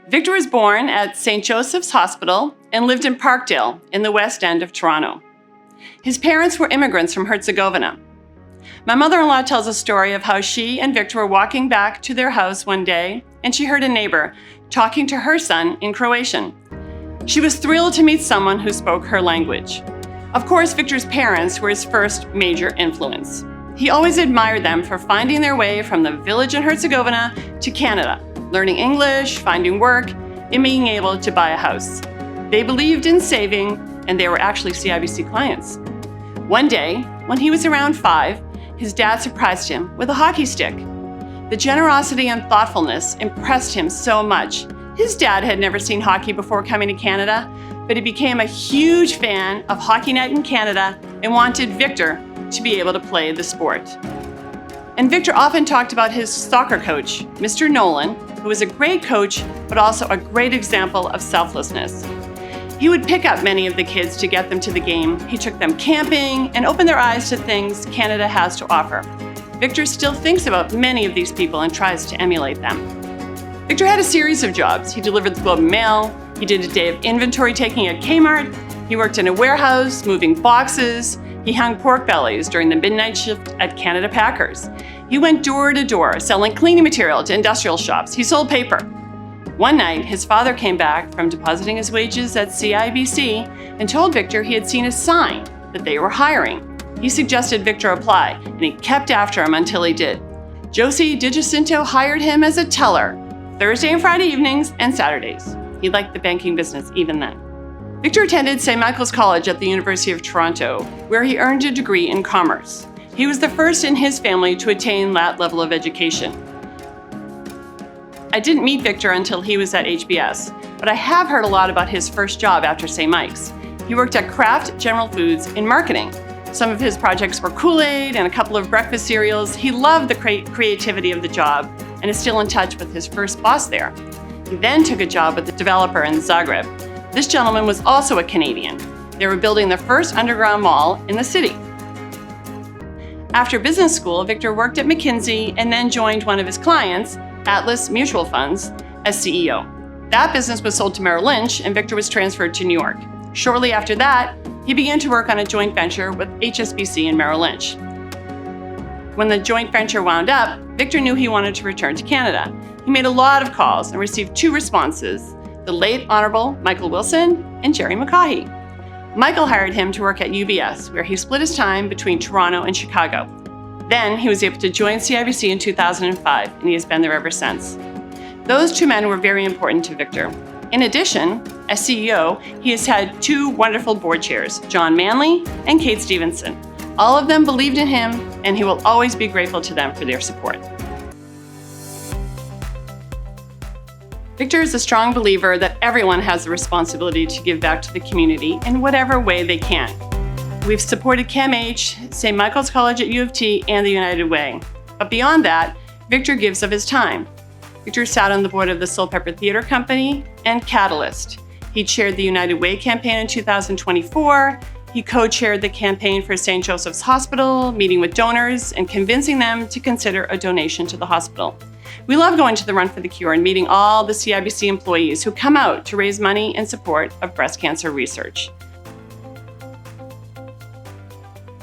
Victor was born at St. Joseph's Hospital and lived in Parkdale in the West End of Toronto. His parents were immigrants from Herzegovina. My mother-in-law tells a story of how she and Victor were walking back to their house one day and she heard a neighbor talking to her son in Croatian. She was thrilled to meet someone who spoke her language. Of course, Victor's parents were his first major influence. He always admired them for finding their way from the village in Herzegovina to Canada, learning English, finding work, and being able to buy a house. They believed in saving, and they were actually CIBC clients. One day, when he was around 5, his dad surprised him with a hockey stick. The generosity and thoughtfulness impressed him so much. His dad had never seen hockey before coming to Canada, but he became a huge fan of Hockey Night in Canada and wanted Victor to be able to play the sport. And Victor often talked about his soccer coach, Mr. Nolan, who was a great coach, but also a great example of selflessness. He would pick up many of the kids to get them to the game. He took them camping and opened their eyes to things Canada has to offer. Victor still thinks about many of these people and tries to emulate them. Victor had a series of jobs. He delivered the Globe and Mail. He did a day of inventory taking at Kmart. He worked in a warehouse, moving boxes. He hung pork bellies during the midnight shift at Canada Packers. He went door to door, selling cleaning material to industrial shops. He sold paper. One night, his father came back from depositing his wages at CIBC and told Victor he had seen a sign that they were hiring. He suggested Victor apply, and he kept after him until he did. Josie DiGiacinto hired him as a teller, Thursday and Friday evenings and Saturdays. He liked the banking business even then. Victor attended St. Michael's College at the University of Toronto, where he earned a degree in commerce. He was the first in his family to attain that level of education. I didn't meet Victor until he was at HBS, but I have heard a lot about his first job after St. Mike's. He worked at Kraft General Foods in marketing. Some of his projects were Kool-Aid and a couple of breakfast cereals. He loved the creativity of the job and is still in touch with his first boss there. He then took a job with a developer in Zagreb. This gentleman was also a Canadian. They were building the first underground mall in the city. After business school, Victor worked at McKinsey and then joined one of his clients, Atlas Mutual Funds, as CEO. That business was sold to Merrill Lynch and Victor was transferred to New York. Shortly after that, he began to work on a joint venture with HSBC and Merrill Lynch. When the joint venture wound up, Victor knew he wanted to return to Canada. He made a lot of calls and received 2 responses, the late Honorable Michael Wilson and Jerry McCaughey. Michael hired him to work at UBS, where he split his time between Toronto and Chicago. Then he was able to join CIBC in 2005, and he has been there ever since. Those 2 men were very important to Victor. In addition, as CEO, he has had 2 wonderful board chairs, John Manley and Kate Stevenson. All of them believed in him, and he will always be grateful to them for their support. Victor is a strong believer that everyone has the responsibility to give back to the community in whatever way they can. We've supported CAMH, St. Michael's College at U of T, and the United Way. But beyond that, Victor gives of his time. Victor sat on the board of the Soulpepper Theatre Company and Catalyst. He chaired the United Way campaign in 2024. He co-chaired the campaign for St. Joseph's Hospital, meeting with donors and convincing them to consider a donation to the hospital. We love going to the Run for the Cure and meeting all the CIBC employees who come out to raise money in support of breast cancer research.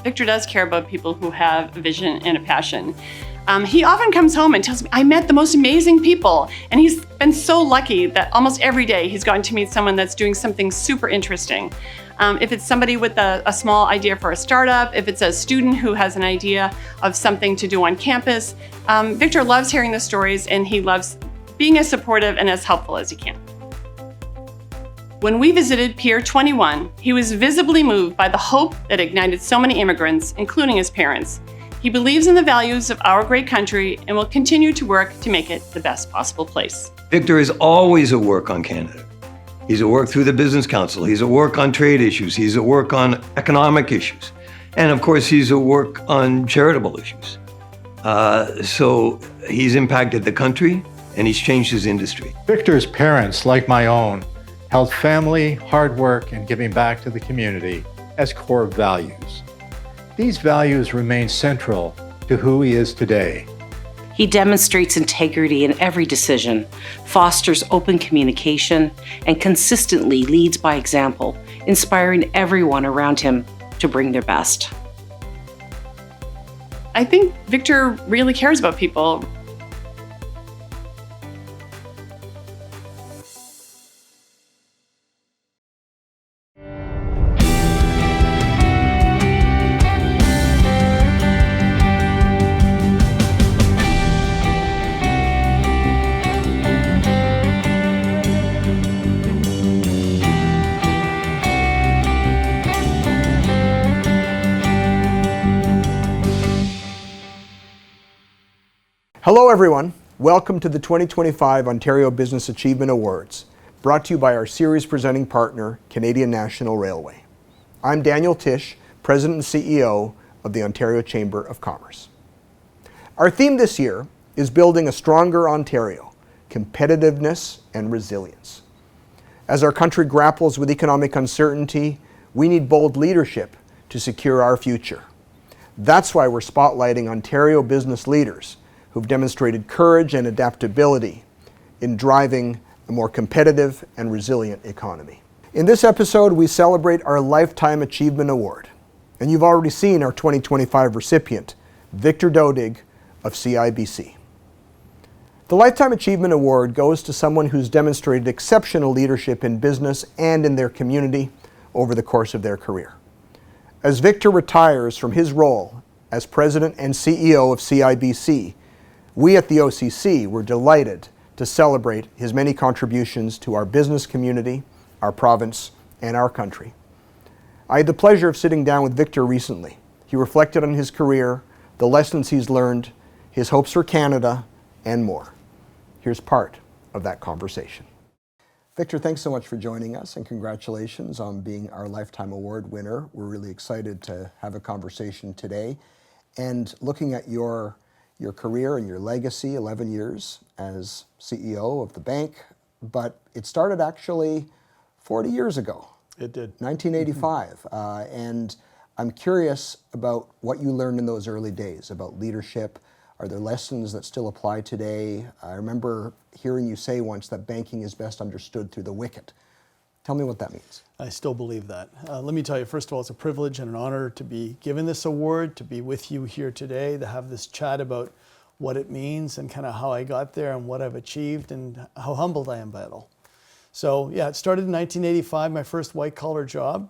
Victor does care about people who have a vision and a passion. He often comes home and tells me, I met the most amazing people. And he's been so lucky that almost every day he's gotten to meet someone that's doing something super interesting. If it's somebody with a small idea for a startup, if it's a student who has an idea of something to do on campus, Victor loves hearing the stories and he loves being as supportive and as helpful as he can. When we visited Pier 21, he was visibly moved by the hope that ignited so many immigrants, including his parents. He believes in the values of our great country and will continue to work to make it the best possible place. Victor is always at work on Canada. He's at work through the Business Council. He's at work on trade issues. He's at work on economic issues. And of course, he's at work on charitable issues. So he's impacted the country and he's changed his industry. Victor's parents, like my own, held family, hard work, and giving back to the community as core values. These values remain central to who he is today. He demonstrates integrity in every decision, fosters open communication, and consistently leads by example, inspiring everyone around him to bring their best. I think Victor really cares about people. Hello everyone, welcome to the 2025 Ontario Business Achievement Awards, brought to you by our series presenting partner, Canadian National Railway. I'm Daniel Tisch, President and CEO of the Ontario Chamber of Commerce. Our theme this year is building a stronger Ontario, competitiveness and resilience. As our country grapples with economic uncertainty, we need bold leadership to secure our future. That's why we're spotlighting Ontario business leaders who've demonstrated courage and adaptability in driving a more competitive and resilient economy. In this episode, we celebrate our Lifetime Achievement Award, and you've already seen our 2025 recipient, Victor Dodig of CIBC. The Lifetime Achievement Award goes to someone who's demonstrated exceptional leadership in business and in their community over the course of their career. As Victor retires from his role as President and CEO of CIBC, we at the OCC were delighted to celebrate his many contributions to our business community, our province, and our country. I had the pleasure of sitting down with Victor recently. He reflected on his career, the lessons he's learned, his hopes for Canada, and more. Here's part of that conversation. Victor, thanks so much for joining us, and congratulations on being our Lifetime Award winner. We're really excited to have a conversation today. And looking at your career and your legacy, 11 years as CEO of the bank, but it started actually 40 years ago. It did. 1985. And I'm curious about what you learned in those early days about leadership. Are there lessons that still apply today? I remember hearing you say once that banking is best understood through the wicket. Tell me what that means. I still believe that. Let me tell you, first of all, it's a privilege and an honor to be given this award, to be with you here today, to have this chat about what it means and kind of how I got there and what I've achieved and how humbled I am by it all. So yeah, it started in 1985, my first white-collar job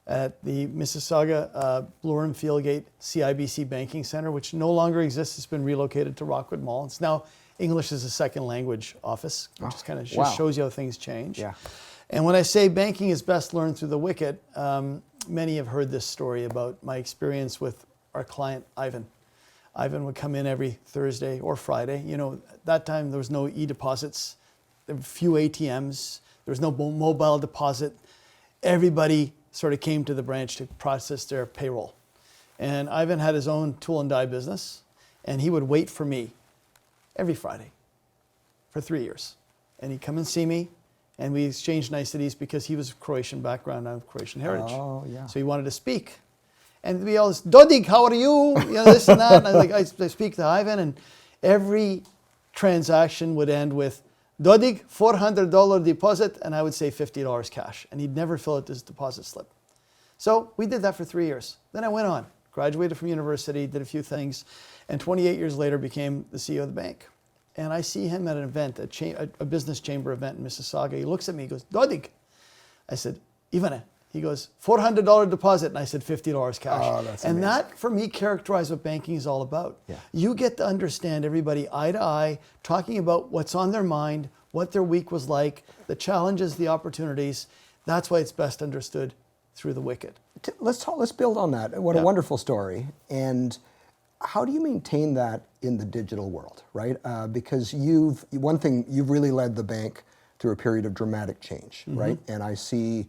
at the Mississauga Bloor and Fieldgate CIBC Banking Center, which no longer exists. It's been relocated to Rockwood Mall. It's now English as a second language office, which just kind of shows you how things change. Yeah. And when I say banking is best learned through the wicket, many have heard this story about my experience with our client, Ivan. Ivan would come in every Thursday or Friday. You know, at that time there was no e-deposits, there were few ATMs, there was no mobile deposit. Everybody sort of came to the branch to process their payroll. And Ivan had his own tool and die business, and he would wait for me every Friday for 3 years. And he'd come and see me, and we exchanged niceties because he was Croatian background, I'm of Croatian heritage. Oh, yeah. So he wanted to speak. And we always, Dodig, how are you? You know, this and that. And I speak to Ivan, and every transaction would end with, Dodig, $400 deposit, and I would say $50 cash. And he'd never fill out his deposit slip. So we did that for 3 years. Then I went on, graduated from university, did a few things, and 28 years later became the CEO of the bank. And I see him at an event, a business chamber event in Mississauga. He looks at me, he goes, Dodig. I said, Ivane. He goes, $400 deposit. And I said, $50 cash. Oh, that's and amazing. that, for me, characterized what banking is all about. Yeah. You get to understand everybody eye to eye, talking about what's on their mind, what their week was like, the challenges, the opportunities. That's why it's best understood through the wicket. Let's build on that. What a wonderful story. And how do you maintain that in the digital world, right? Because you've really led the bank through a period of dramatic change, right? And I see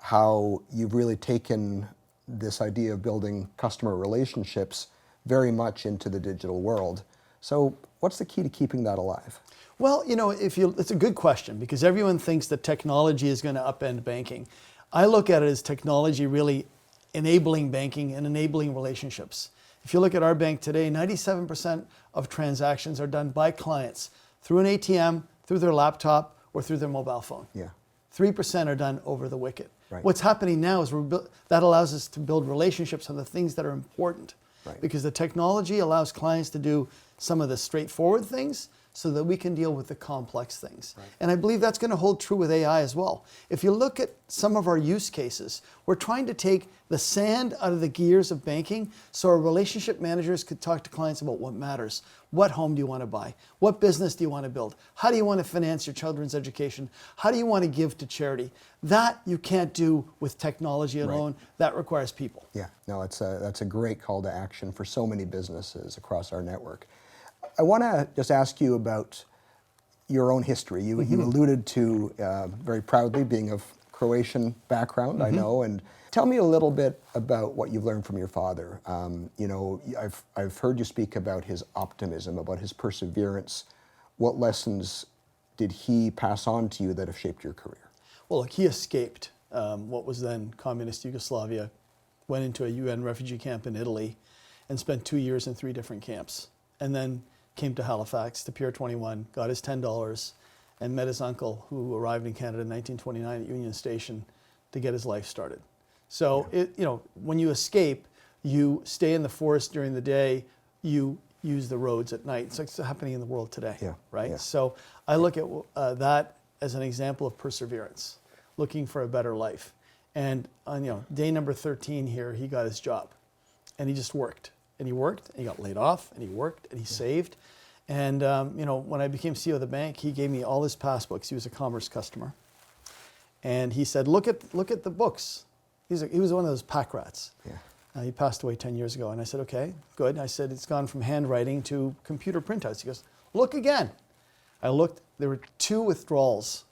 how you've really taken this idea of building customer relationships very much into the digital world. So what's the key to keeping that alive? Well, you know, it's a good question because everyone thinks that technology is going to upend banking. I look at it as technology really enabling banking and enabling relationships. If you look at our bank today, 97% of transactions are done by clients through an ATM, through their laptop, or through their mobile phone. Yeah. 3% are done over the wicket. Right. What's happening now is that allows us to build relationships on the things that are important. Right. Because the technology allows clients to do some of the straightforward things so that we can deal with the complex things. Right. And I believe that's going to hold true with AI as well. If you look at some of our use cases, we're trying to take the sand out of the gears of banking so our relationship managers could talk to clients about what matters. What home do you want to buy? What business do you want to build? How do you want to finance your children's education? How do you want to give to charity? That you can't do with technology alone. Right. That requires people. Yeah, no, that's a great call to action for so many businesses across our network. I want to just ask you about your own history. You alluded to very proudly being of Croatian background, I know, and tell me a little bit about what you've learned from your father. I've heard you speak about his optimism, about his perseverance. What lessons did he pass on to you that have shaped your career? Well, look, he escaped what was then communist Yugoslavia, went into a UN refugee camp in Italy, and spent 2 years in 3 different camps, and then came to Halifax, to Pier 21, got his $10, and met his uncle, who arrived in Canada in 1929 at Union Station to get his life started. So, when you escape, you stay in the forest during the day, you use the roads at night. It's like it's happening in the world today, right? Yeah. So I look at that as an example of perseverance, looking for a better life. And on day number 13 here, he got his job, and he just worked. And he worked, and he got laid off, and he worked, and he saved. And when I became CEO of the bank, he gave me all his passbooks. He was a Commerce customer. And he said, look at the books. He was one of those pack rats. Yeah. He passed away 10 years ago. And I said, okay, good. I said, it's gone from handwriting to computer printouts. He goes, look again. I looked, there were 2 withdrawals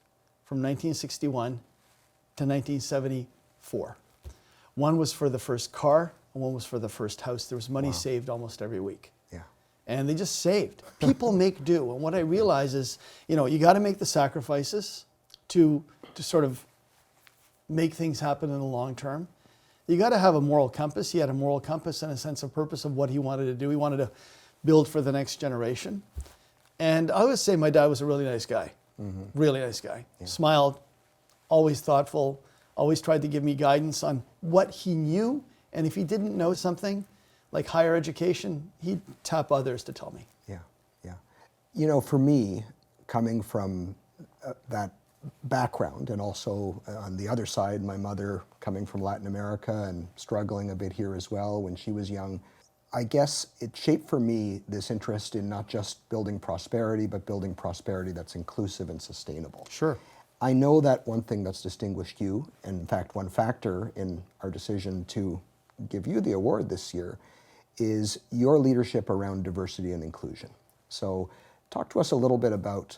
from 1961 to 1974. One was for the first car, and one was for the first house. There was money saved almost every week. Yeah. And they just saved. People make do. And what I realize is, you got to make the sacrifices to sort of make things happen in the long term. You got to have a moral compass. He had a moral compass and a sense of purpose of what he wanted to do. He wanted to build for the next generation. And I always say my dad was a really nice guy. Really nice guy. Yeah. Smiled, always thoughtful, always tried to give me guidance on what he knew. And if he didn't know something, like higher education, he'd tap others to tell me. Yeah, yeah. For me, coming from that background, and also on the other side, my mother coming from Latin America and struggling a bit here as well when she was young, I guess it shaped for me this interest in not just building prosperity, but building prosperity that's inclusive and sustainable. Sure. I know that one thing that's distinguished you, and in fact one factor in our decision to give you the award this year, is your leadership around diversity and inclusion. So talk to us a little bit about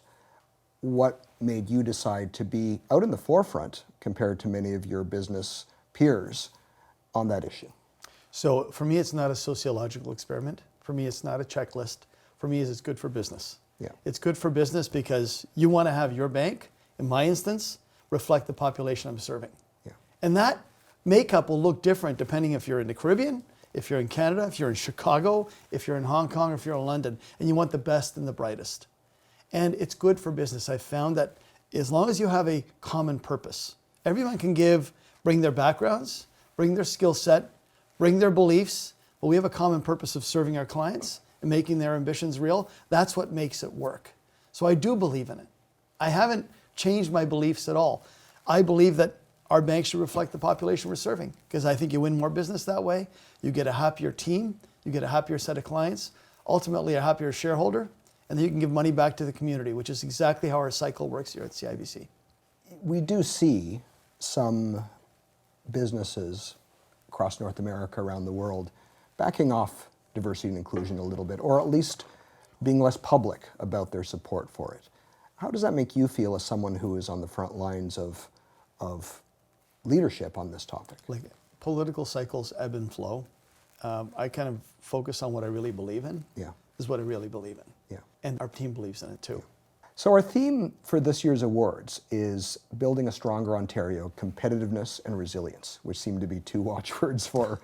what made you decide to be out in the forefront compared to many of your business peers on that issue. So for me, it's not a sociological experiment. For me, it's not a checklist. For me, it's good for business. Yeah. It's good for business because you want to have your bank, in my instance, reflect the population I'm serving. Yeah. And that makeup will look different depending if you're in the Caribbean, if you're in Canada, if you're in Chicago, if you're in Hong Kong, or if you're in London, and you want the best and the brightest. And it's good for business. I've found that as long as you have a common purpose, everyone can bring their backgrounds, bring their skill set, bring their beliefs, but we have a common purpose of serving our clients and making their ambitions real. That's what makes it work. So I do believe in it. I haven't changed my beliefs at all. I believe that our bank should reflect the population we're serving because I think you win more business that way. You get a happier team, you get a happier set of clients, ultimately a happier shareholder, and then you can give money back to the community, which is exactly how our cycle works here at CIBC. We do see some businesses across North America, around the world, backing off diversity and inclusion a little bit, or at least being less public about their support for it. How does that make you feel as someone who is on the front lines of leadership on this topic? Like political cycles ebb and flow. I kind of focus on what I really believe in. Yeah. This is what I really believe in. Yeah. And our team believes in it too. So our theme for this year's awards is Building a Stronger Ontario, Competitiveness and Resilience, which seem to be 2 watchwords for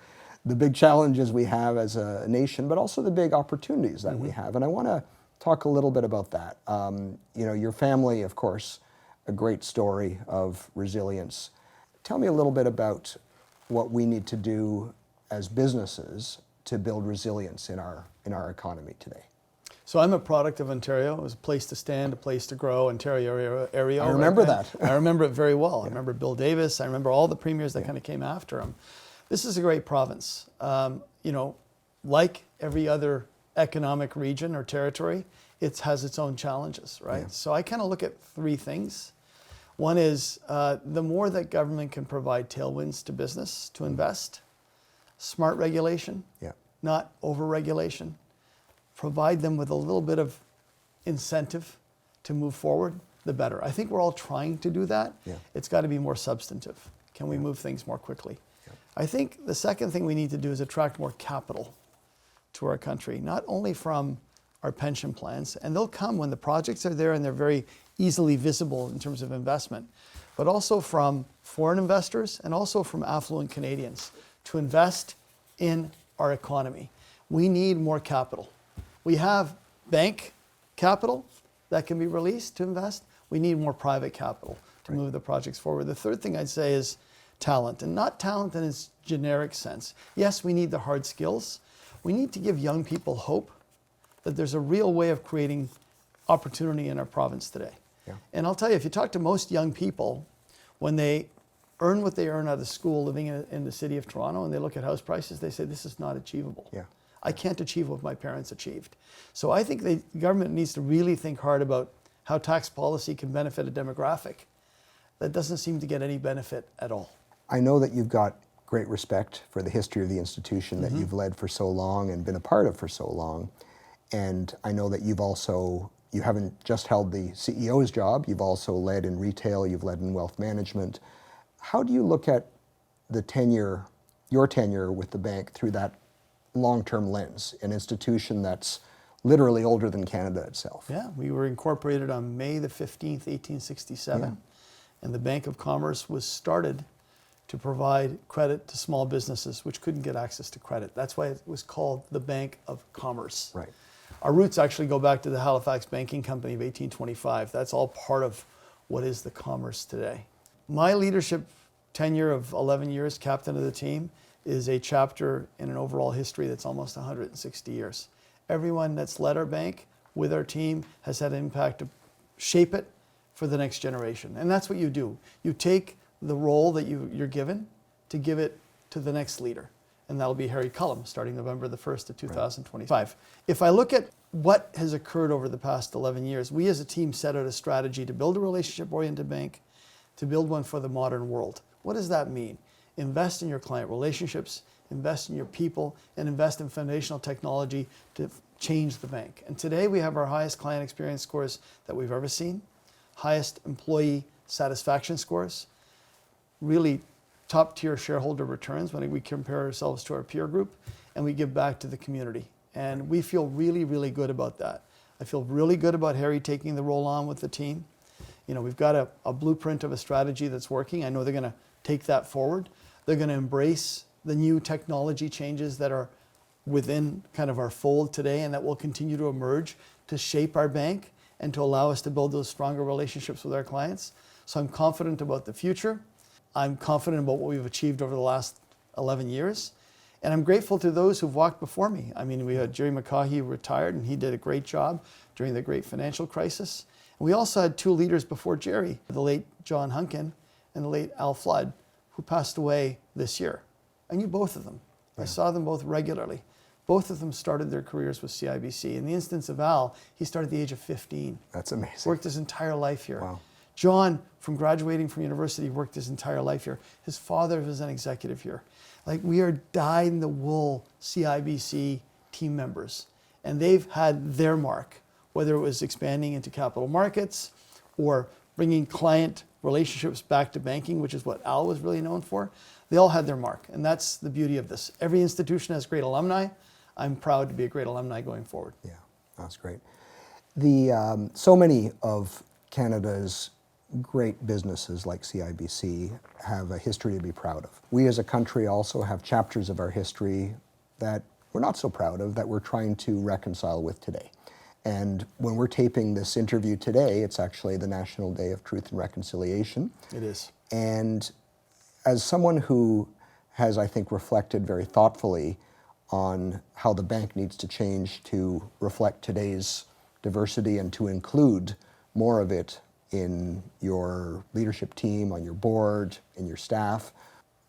the big challenges we have as a nation, but also the big opportunities that we have. And I want to talk a little bit about that. You know, your family, of course, a great story of resilience. Tell me a little bit about what we need to do as businesses to build resilience in our economy today. So I'm a product of Ontario. It was a place to stand, a place to grow, Ontario area. I remember that. I remember it very well. I remember Bill Davis. I remember all the premiers that kind of came after him. This is a great province. You know, like every other economic region or territory, it has its own challenges, right? Yeah. So I kind of look at three things. One is the more that government can provide tailwinds to business to invest, smart regulation, not over-regulation, provide them with a little bit of incentive to move forward, the better. I think we're all trying to do that. It's got to be more substantive. Can we move things more quickly? I think the second thing we need to do is attract more capital to our country, not only from our pension plans, and they'll come when the projects are there and they're very easily visible in terms of investment, but also from foreign investors and also from affluent Canadians to invest in our economy. We need more capital. We have bank capital that can be released to invest. We need more private capital to move the projects forward. The third thing I'd say is talent, and not talent in its generic sense. Yes, we need the hard skills. We need to give young people hope that there's a real way of creating opportunity in our province today. And I'll tell you, if you talk to most young people, when they earn what they earn out of school living in the city of Toronto and they look at house prices, they say, this is not achievable. I can't achieve what my parents achieved. So I think the government needs to really think hard about how tax policy can benefit a demographic that doesn't seem to get any benefit at all. I know that you've got great respect for the history of the institution that you've led for so long and been a part of for so long. And I know that you haven't just held the CEO's job, you've also led in retail, you've led in wealth management. How do you look at your tenure with the bank through that long-term lens, an institution that's literally older than Canada itself? Yeah, we were incorporated on May the 15th, 1867, and the Bank of Commerce was started to provide credit to small businesses which couldn't get access to credit. That's why it was called the Bank of Commerce. Right. Our roots actually go back to the Halifax Banking Company of 1825. That's all part of what is the Commerce today. My leadership tenure of 11 years, captain of the team, is a chapter in an overall history that's almost 160 years. Everyone that's led our bank with our team has had an impact to shape it for the next generation. And that's what you do. You take the role that you're given to give it to the next leader. And that'll be Harry Cullum, starting November the 1st of 2025. If I look at what has occurred over the past 11 years, we as a team set out a strategy to build a relationship-oriented bank, to build one for the modern world. What does that mean? Invest in your client relationships, invest in your people, and invest in foundational technology to change the bank. And today we have our highest client experience scores that we've ever seen, highest employee satisfaction scores, really top-tier shareholder returns when we compare ourselves to our peer group, and we give back to the community. And we feel really, really good about that. I feel really good about Harry taking the role on with the team. You know, we've got a blueprint of a strategy that's working. I know they're going to take that forward. They're going to embrace the new technology changes that are within kind of our fold today and that will continue to emerge to shape our bank and to allow us to build those stronger relationships with our clients. So I'm confident about the future. I'm confident about what we've achieved over the last 11 years. And I'm grateful to those who've walked before me. I mean, we had Jerry McCaughey retired, and he did a great job during the great financial crisis. And we also had two leaders before Jerry, the late John Hunkin and the late Al Flood, who passed away this year. I knew both of them. I saw them both regularly. Both of them started their careers with CIBC. In the instance of Al, he started at the age of 15. That's amazing. Worked his entire life here. Wow. John, from graduating from university, worked his entire life here. His father was an executive here. Like, we are dyed-in-the-wool CIBC team members. And they've had their mark, whether it was expanding into capital markets or bringing client relationships back to banking, which is what Al was really known for. They all had their mark. And that's the beauty of this. Every institution has great alumni. I'm proud to be a great alumni going forward. Yeah, that's great. So many of Canada's great businesses like CIBC have a history to be proud of. We as a country also have chapters of our history that we're not so proud of, that we're trying to reconcile with today. And when we're taping this interview today, it's actually the National Day of Truth and Reconciliation. It is. And as someone who has, I think, reflected very thoughtfully on how the bank needs to change to reflect today's diversity and to include more of it in your leadership team, on your board, in your staff,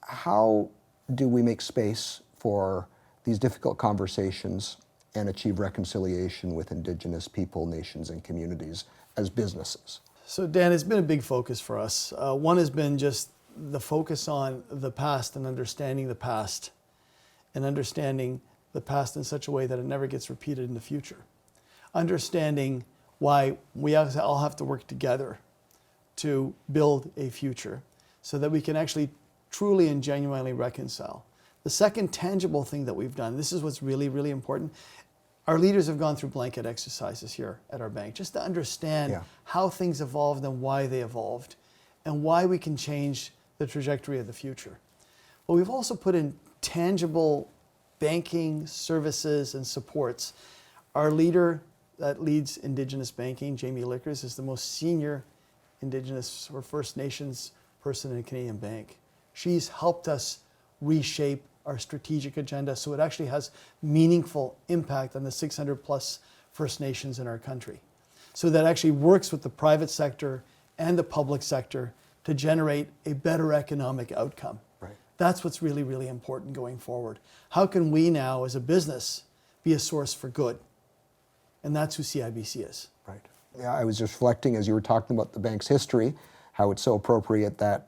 how do we make space for these difficult conversations and achieve reconciliation with Indigenous people, nations, and communities as businesses? So Dan, it's been a big focus for us. One has been just the focus on the past and understanding the past, and understanding the past in such a way that it never gets repeated in the future. Understanding why we all have to work together to build a future so that we can actually truly and genuinely reconcile. The second tangible thing that we've done, this is what's really, really important. Our leaders have gone through blanket exercises here at our bank just to understand how things evolved and why they evolved and why we can change the trajectory of the future. But we've also put in tangible banking services and supports. Our leader that leads Indigenous banking, Jamie Lickers, is the most senior Indigenous or First Nations person in a Canadian bank. She's helped us reshape our strategic agenda so it actually has meaningful impact on the 600 plus First Nations in our country. So that actually works with the private sector and the public sector to generate a better economic outcome. Right. That's what's really, really important going forward. How can we now as a business be a source for good? And that's who CIBC is. Right. Yeah, I was just reflecting as you were talking about the bank's history, how it's so appropriate that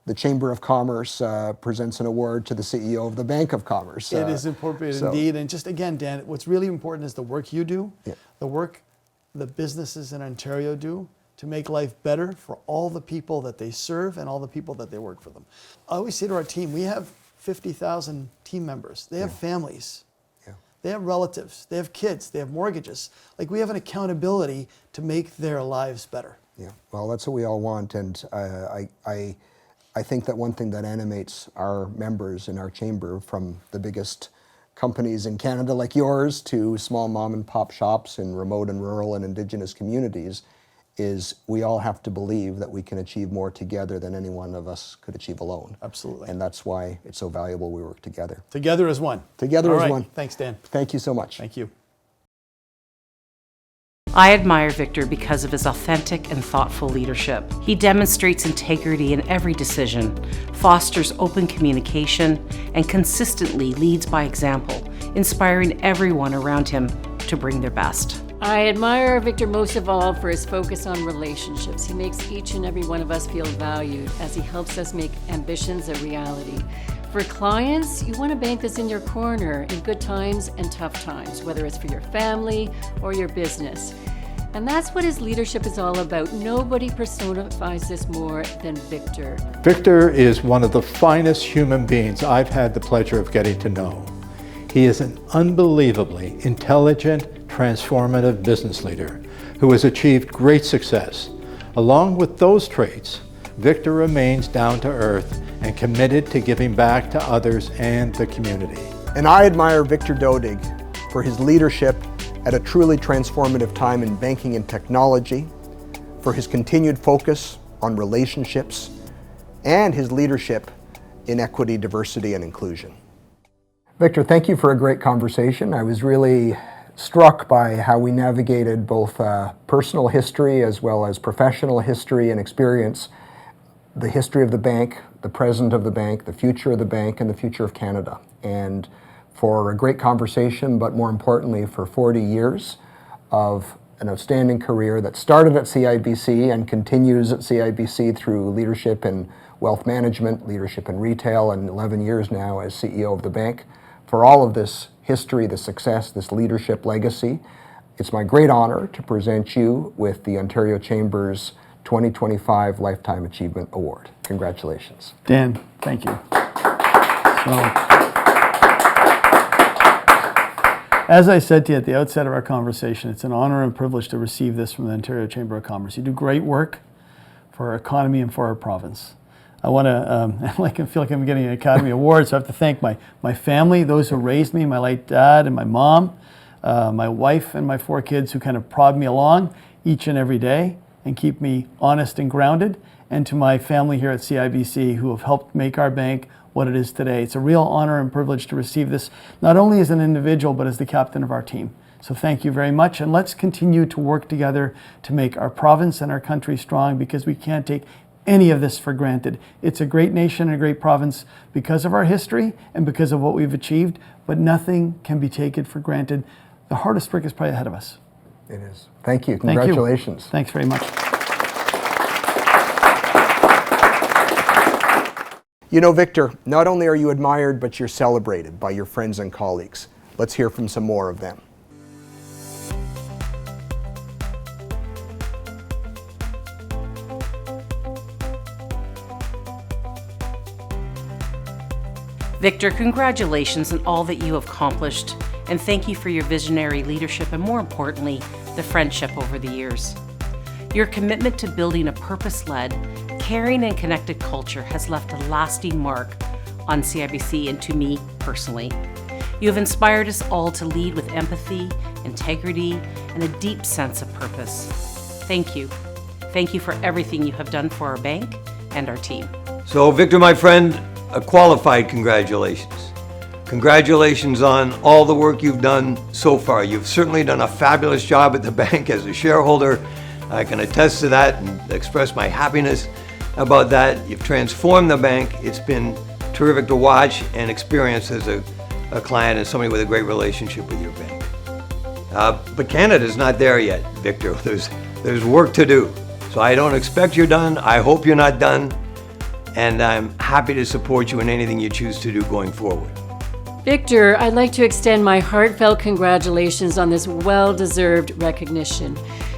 the Chamber of Commerce presents an award to the CEO of the Bank of Commerce. It is appropriate indeed. And just again, Dan, what's really important is the work you do, the work the businesses in Ontario do to make life better for all the people that they serve and all the people that they work for them. I always say to our team, we have 50,000 team members. They have families. They have relatives, they have kids, they have mortgages. Like, we have an accountability to make their lives better. Yeah, well, that's what we all want. And I think that one thing that animates our members in our chamber, from the biggest companies in Canada like yours to small mom and pop shops in remote and rural and Indigenous communities, is we all have to believe that we can achieve more together than any one of us could achieve alone. Absolutely. And that's why it's so valuable we work together. Together as one. Together as one. Thanks, Dan. Thank you so much. Thank you. I admire Victor because of his authentic and thoughtful leadership. He demonstrates integrity in every decision, fosters open communication, and consistently leads by example, inspiring everyone around him to bring their best. I admire Victor most of all for his focus on relationships. He makes each and every one of us feel valued as he helps us make ambitions a reality. For clients, you want a bank that's in your corner in good times and tough times, whether it's for your family or your business. And that's what his leadership is all about. Nobody personifies this more than Victor. Victor is one of the finest human beings I've had the pleasure of getting to know. He is an unbelievably intelligent, transformative business leader who has achieved great success. Along with those traits, Victor remains down to earth and committed to giving back to others and the community. And I admire Victor Dodig for his leadership at a truly transformative time in banking and technology, for his continued focus on relationships, and his leadership in equity, diversity, and inclusion. Victor, thank you for a great conversation. I was really struck by how we navigated both personal history as well as professional history and experience, the history of the bank, the present of the bank, the future of the bank, and the future of Canada. And for a great conversation, but more importantly, for 40 years of an outstanding career that started at CIBC and continues at CIBC through leadership in wealth management, leadership in retail, and 11 years now as CEO of the bank. For all of this history, this success, this leadership legacy, it's my great honor to present you with the Ontario Chamber's 2025 Lifetime Achievement Award. Congratulations. Dan, thank you. As I said to you at the outset of our conversation, it's an honor and privilege to receive this from the Ontario Chamber of Commerce. You do great work for our economy and for our province. I want to, I feel like I'm getting an Academy Award, so I have to thank my family, those who raised me, my late dad and my mom, my wife and my 4 kids who kind of prod me along each and every day and keep me honest and grounded, and to my family here at CIBC who have helped make our bank what it is today. It's a real honor and privilege to receive this, not only as an individual, but as the captain of our team. So thank you very much, and let's continue to work together to make our province and our country strong, because we can't take any of this for granted. It's a great nation and a great province because of our history and because of what we've achieved, but nothing can be taken for granted. The hardest work is probably ahead of us. It is. Thank you. Congratulations. Thank you. Thanks very much. You know, Victor, not only are you admired, but you're celebrated by your friends and colleagues. Let's hear from some more of them. Victor, congratulations on all that you have accomplished, and thank you for your visionary leadership and, more importantly, the friendship over the years. Your commitment to building a purpose-led, caring and connected culture has left a lasting mark on CIBC and to me personally. You have inspired us all to lead with empathy, integrity, and a deep sense of purpose. Thank you. Thank you for everything you have done for our bank and our team. So, Victor, my friend, a qualified congratulations. Congratulations on all the work you've done so far. You've certainly done a fabulous job at the bank as a shareholder. I can attest to that and express my happiness about that. You've transformed the bank. It's been terrific to watch and experience as a client and somebody with a great relationship with your bank. But Canada's not there yet, Victor. There's work to do. So I don't expect you're done. I hope you're not done. And I'm happy to support you in anything you choose to do going forward. Victor, I'd like to extend my heartfelt congratulations on this well-deserved recognition.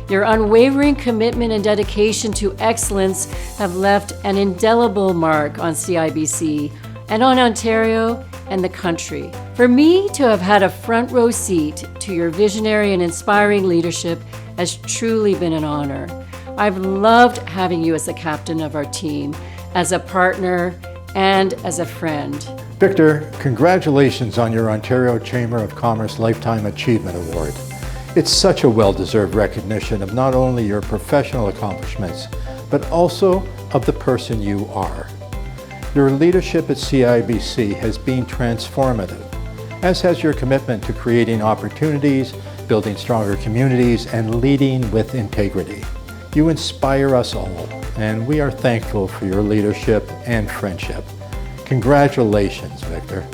Your unwavering commitment and dedication to excellence have left an indelible mark on CIBC and on Ontario and the country. For me to have had a front row seat to your visionary and inspiring leadership has truly been an honor. I've loved having you as the captain of our team, as a partner, and as a friend. Victor, congratulations on your Ontario Chamber of Commerce Lifetime Achievement Award. It's such a well-deserved recognition of not only your professional accomplishments, but also of the person you are. Your leadership at CIBC has been transformative, as has your commitment to creating opportunities, building stronger communities, and leading with integrity. You inspire us all, and we are thankful for your leadership and friendship. Congratulations, Victor.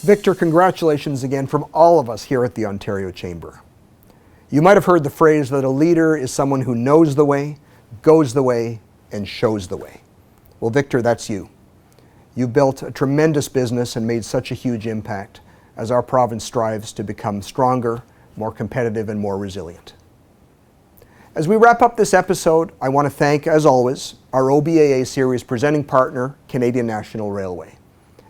Victor, congratulations again from all of us here at the Ontario Chamber. You might have heard the phrase that a leader is someone who knows the way, goes the way, and shows the way. Well, Victor, that's you. You built a tremendous business and made such a huge impact as our province strives to become stronger, more competitive, and more resilient. As we wrap up this episode, I want to thank, as always, our OBAA series presenting partner, Canadian National Railway.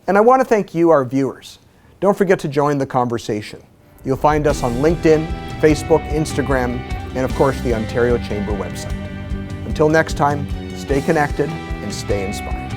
And I want to thank you, our viewers. Don't forget to join the conversation. You'll find us on LinkedIn, Facebook, Instagram, and of course the Ontario Chamber website. Until next time, stay connected and stay inspired.